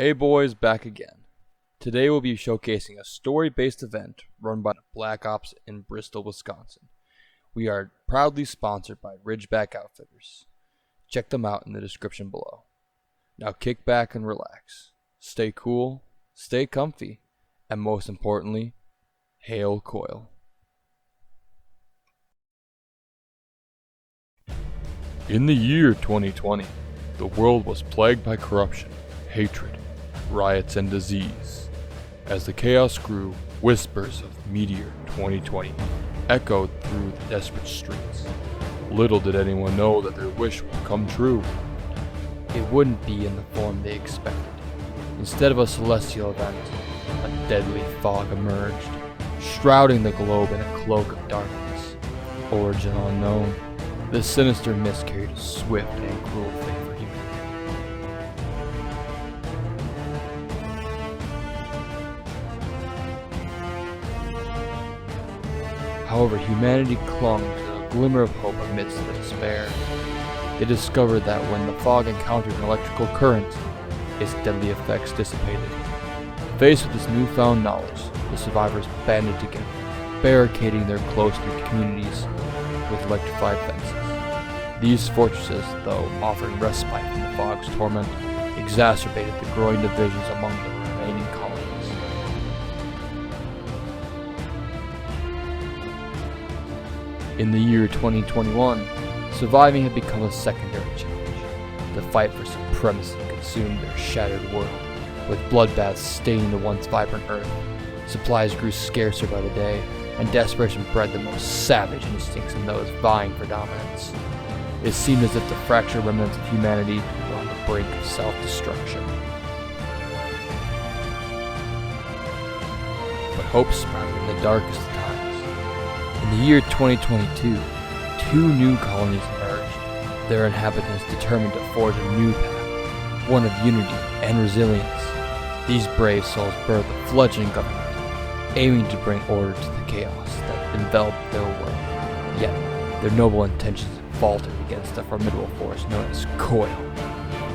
Hey boys, back again. Today we'll be showcasing a story-based event run by Black Ops in Bristol, Wisconsin. We are proudly sponsored by Ridgeback Outfitters. Check them out in the description below. Now kick back and relax. Stay cool, stay comfy, and most importantly, hail Coil. In the year 2020, the world was plagued by corruption, hatred, riots, and disease. As the chaos grew, whispers of Meteor 2020 echoed through the desperate streets. Little did anyone know that their wish would come true. It wouldn't be in the form they expected. Instead of a celestial event, a deadly fog emerged, shrouding the globe in a cloak of darkness. Origin unknown, this sinister mist carried a swift and cruel fate for humanity. However, humanity clung to a glimmer of hope amidst the despair. They discovered that when the fog encountered an electrical current, its deadly effects dissipated. Faced with this newfound knowledge, the survivors banded together, barricading their close-knit communities with electrified fences. These fortresses, though offering respite from the fog's torment, exacerbated the growing divisions among the remaining colonies. In the year 2021, surviving had become a secondary challenge. The fight for supremacy consumed their shattered world, with bloodbaths staining the once vibrant earth. Supplies grew scarcer by the day, and desperation bred the most savage instincts in those vying for dominance. It seemed as if the fractured remnants of humanity were on the brink of self-destruction. But hope sprouted in the darkest of times. In the year 2022, two new colonies emerged, their inhabitants determined to forge a new path, one of unity and resilience. These brave souls birthed a fledgling government, aiming to bring order to the chaos that enveloped their world. Yet, their noble intentions faltered against a formidable force known as Coil.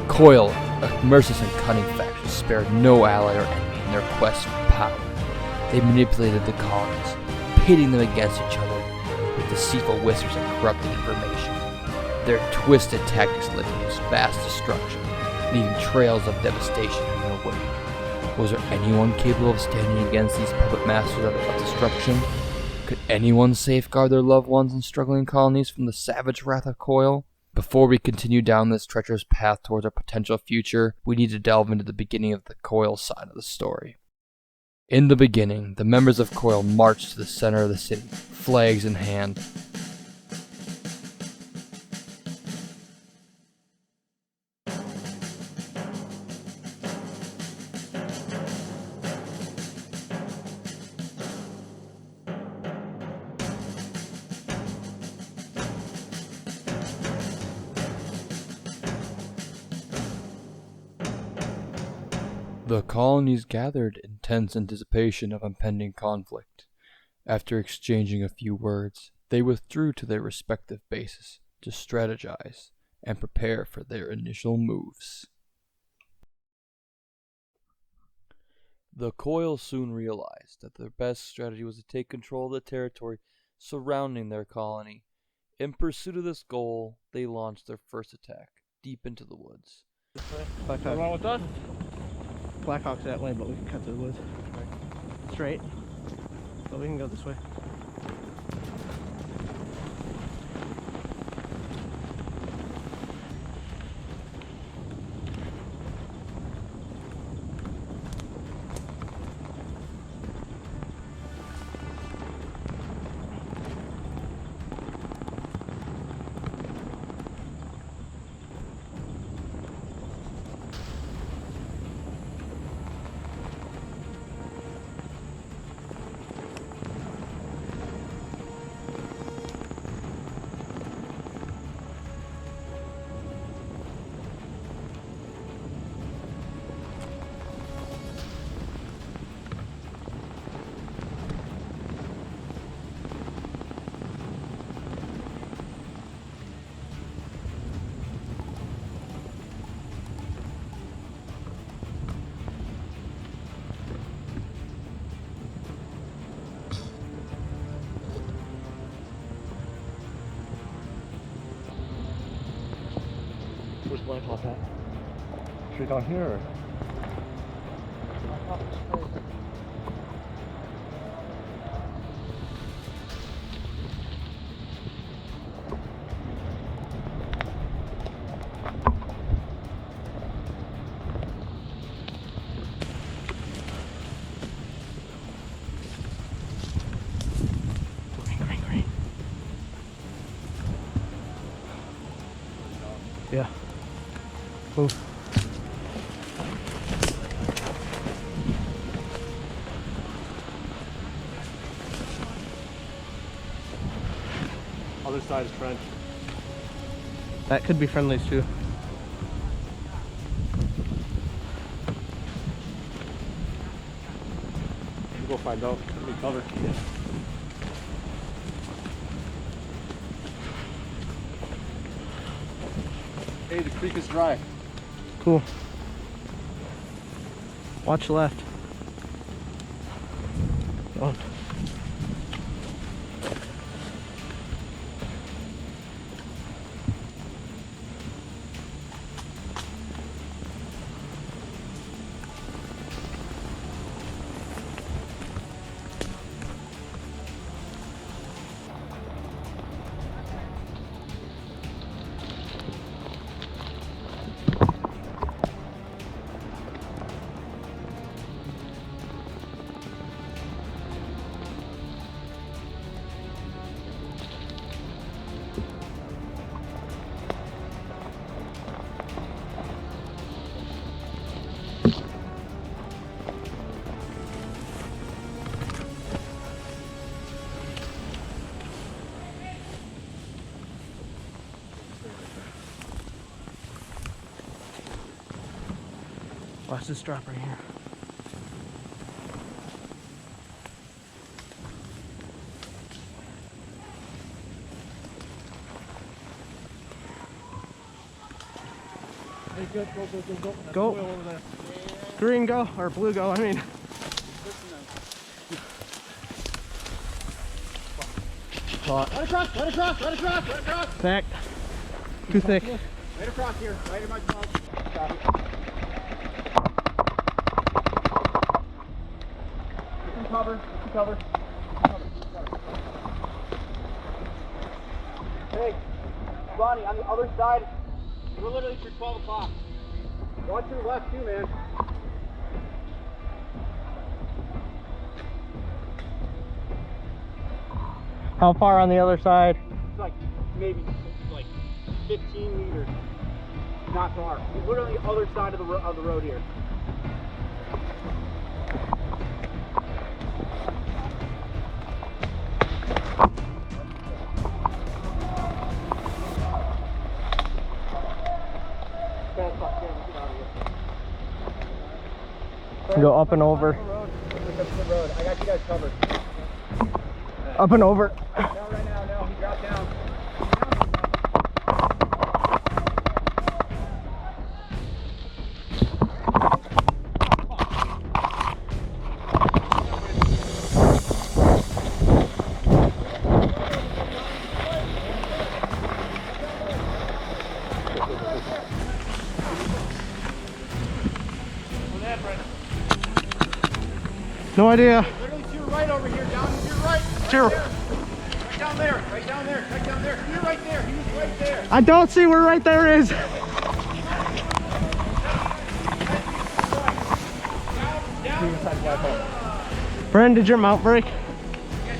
Coil, a merciless and cunning faction, spared no ally or enemy in their quest for power. They manipulated the colonies, pitting them against each other with deceitful whispers and corrupted information. Their twisted tactics led to this vast destruction, leaving trails of devastation in their wake. Was there anyone capable of standing against these puppet masters of destruction? Could anyone safeguard their loved ones in struggling colonies from the savage wrath of Coil? Before we continue down this treacherous path towards our potential future, we need to delve into the beginning of the Coil side of the story. In the beginning, the members of Coil marched to the center of the city, flags in hand. The colonies gathered in tense anticipation of impending conflict. After exchanging a few words, they withdrew to their respective bases to strategize and prepare for their initial moves. The Coil soon realized that their best strategy was to take control of the territory surrounding their colony. In pursuit of this goal, they launched their first attack deep into the woods. What's wrong with us? Blackhawk's that way, but we can cut through the woods. Straight. So we can go this way. about that. Straight down here. Or? Green. Yeah. Move. Other side is French. That could be friendlies too. We'll go find out. Let me cover. Yeah. Hey, the creek is dry. Cool. Watch left. Go on. Watch this drop right here. Hey, good. Go. Go. Coil over there. Green go, or blue go, I mean. Right across. Back. Too thick. Right across here, right in my club. Stop it. Get some cover. Hey, Ronnie, on the other side, we're literally for 12 o'clock. Watch your left too, man. How far on the other side? It's like maybe like 15 meters. Not far. We're literally the other side of the road here. Go up and over. I got you guys covered. Up and over. No, right now, no. He dropped down. No idea. Literally to your right over here, down to your right. Sure. Right down there. Right down there. You're right there. He was right there. I don't see where right there is. Bren, did your mount break? Yeah,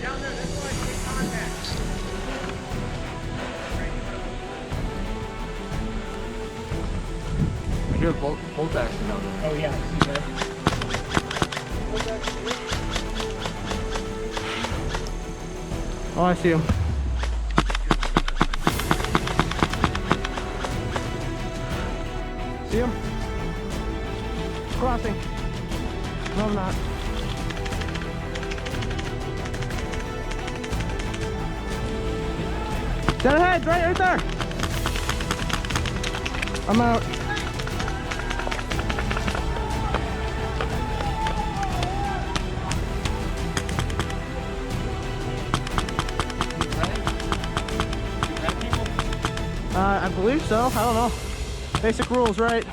down there. That's why I made contact. I hear bolt action down there. Oh, yeah. Oh, I see him. See him? Crossing. No, I'm not. Dead ahead, right there. I'm out. I believe so. I don't know. Basic rules, right?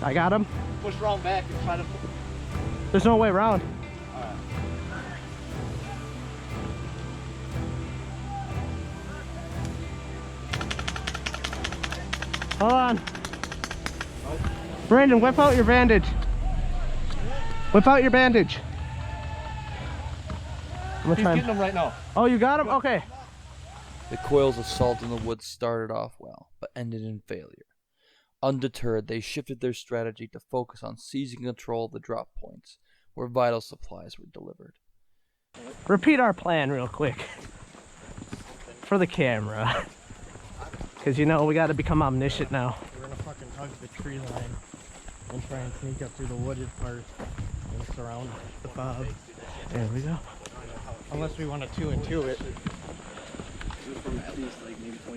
I got him. Push around back and try to. There's no way around. Hold on. Brandon, whip out your bandage. Whip out your bandage. He's getting them right now. Oh, you got him? Okay. The Coil's assault in the woods started off well, but ended in failure. Undeterred, they shifted their strategy to focus on seizing control of the drop points, where vital supplies were delivered. Repeat our plan real quick. For the camera. Because, you know, we got to become omniscient now. We're gonna fucking hug the tree line and try and sneak up through the wooded part and surround the fob. There we go. Unless we want to 2 and 2 it.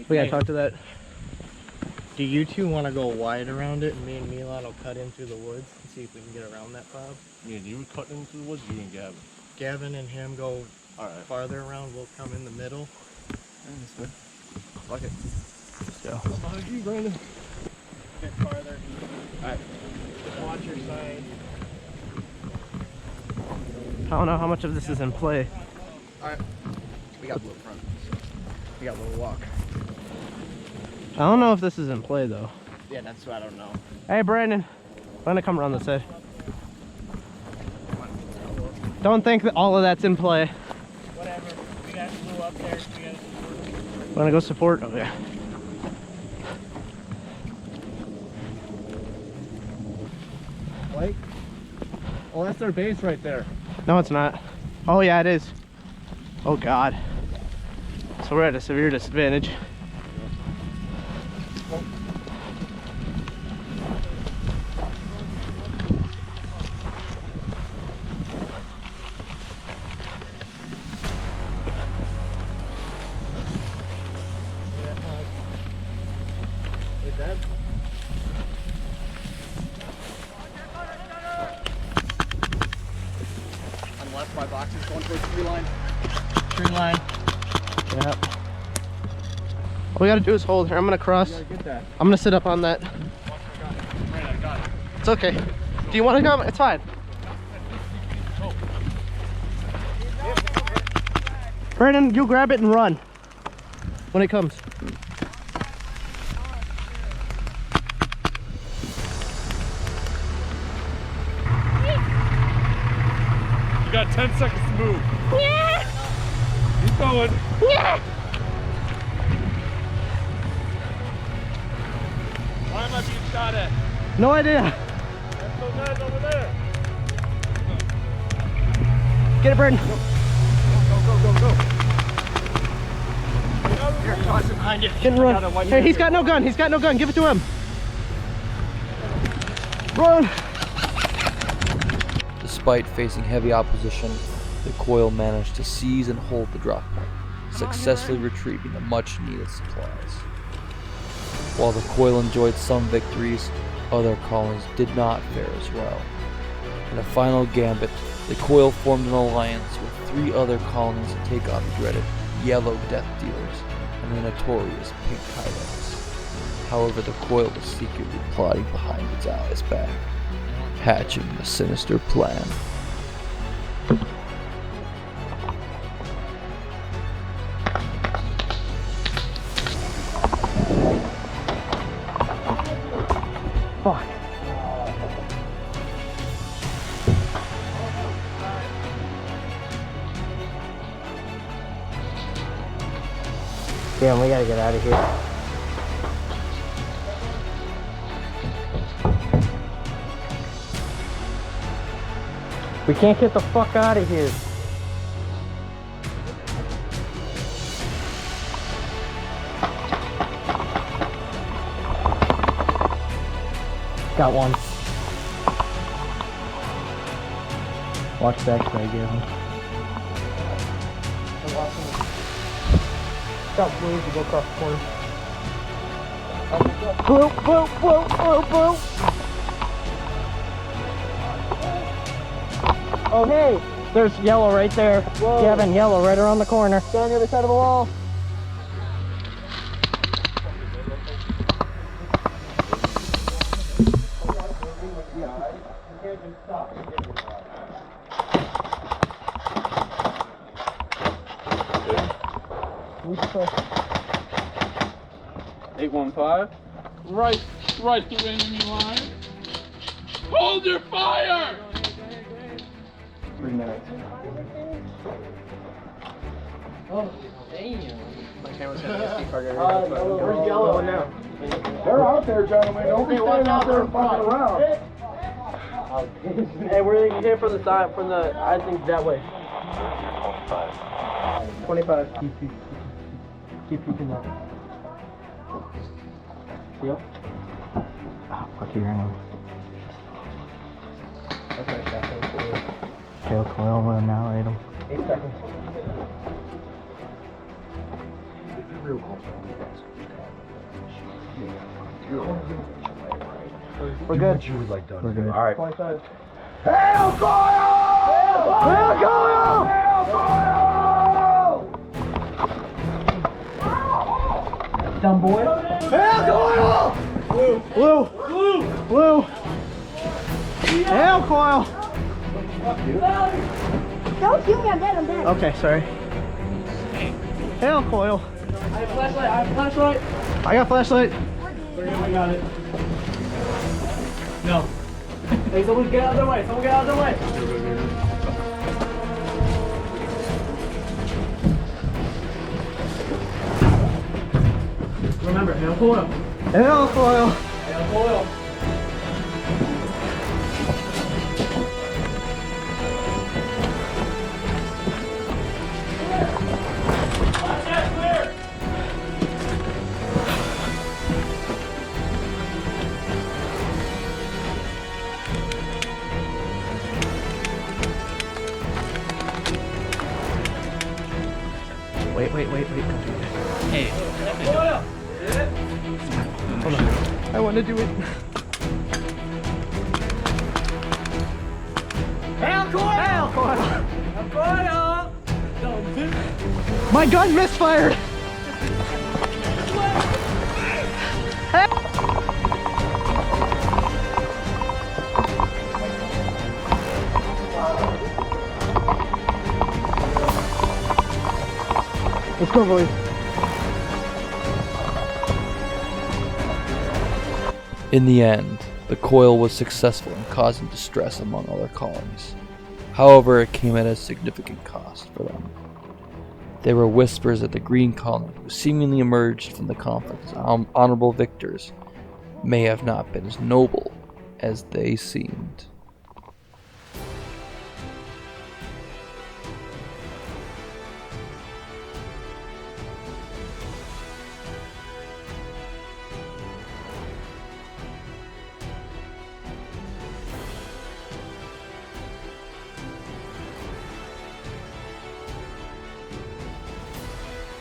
We got to talk to that. Do you two want to go wide around it and me and Milan will cut in through the woods and see if we can get around that fob? Me and you cutting into the woods, you and Gavin. Gavin and him go Alright. farther around, we'll come in the middle. Fuck it. Let's go. Behind you, Brandon. A bit farther. Alright. Watch your side. I don't know how much of this is in play. Alright. We got a little front. We got a little walk. I don't know if this is in play, though. Yeah, that's what I don't know. Hey, Brandon. I'm going to come around this side. Don't think that all of that's in play. Whatever. We got blue up there. We got to Want to go support? Oh, yeah. Like? Oh, that's their base right there. No, it's not. Oh, yeah, it is. Oh, God. So we're at a severe disadvantage. On the left, my boxes going towards the tree line. tree line. Yeah. All we gotta do is hold here. I'm gonna cross. Get that. I'm gonna sit up on that. Right, I got it. It's okay. Do you want to come? It's fine. Brandon, you grab it and run when it comes. You got 10 seconds to move. Keep going. Why am I being shot at? No idea. That's those guys over there. Get it, Brandon. Go. Here, toss it behind you. Get and run. Hey, he's got no gun. He's got no gun. Give it to him. Run. Despite facing heavy opposition, the Coil managed to seize and hold the drop point, successfully retrieving the much-needed supplies. While the Coil enjoyed some victories, other colonies did not fare as well. In a final gambit, the Coil formed an alliance with 3 other colonies to take on the dreaded Yellow Death Dealers and the notorious Pink Hideouts. However, the Coil was secretly plotting behind its allies' back, hatching a sinister plan. Fuck. Damn, we gotta get out of here. We can't get the fuck out of here. Got one. Watch that guy get him. Got blue to go across the corner. Blue. Oh hey, there's yellow right there. Whoa. Gavin, yellow right around the corner. Down the other side of the wall. Eight 1-5. Right through enemy line. Hold your fire! 3 minutes. My camera's got an SD card in it. Where's yellow now? They're out there, gentlemen. Don't be standing out there fucking around. Hey, we're gonna hit from the side, I think that way. 25. Keep peeking up. Yep. Oh, fuck you, right Tail coil, we'll annihilate him. 8 seconds. We're good. We're good. All right. 25. Hail Coil! Hail Coil! Hail Coil! Dumb boy. Hail Coil! Blue. Hail coil. Don't shoot me, I'm dead. Okay, sorry. Hail coil. I have flashlight. I got flashlight. I got it. No. Hey, someone get out of the way. Remember, hail coil. Hail coil. Hail coil. Wait. Don't do that. Hey. Hold on. I want to do it. Hail coil. Hail coil. Coil. My gun misfired. Let's go, boys. In the end, the coil was successful in causing distress among other colonies. However, it came at a significant cost for them. There were whispers that the Green Colony, who seemingly emerged from the conflict as honorable victors, may have not been as noble as they seemed.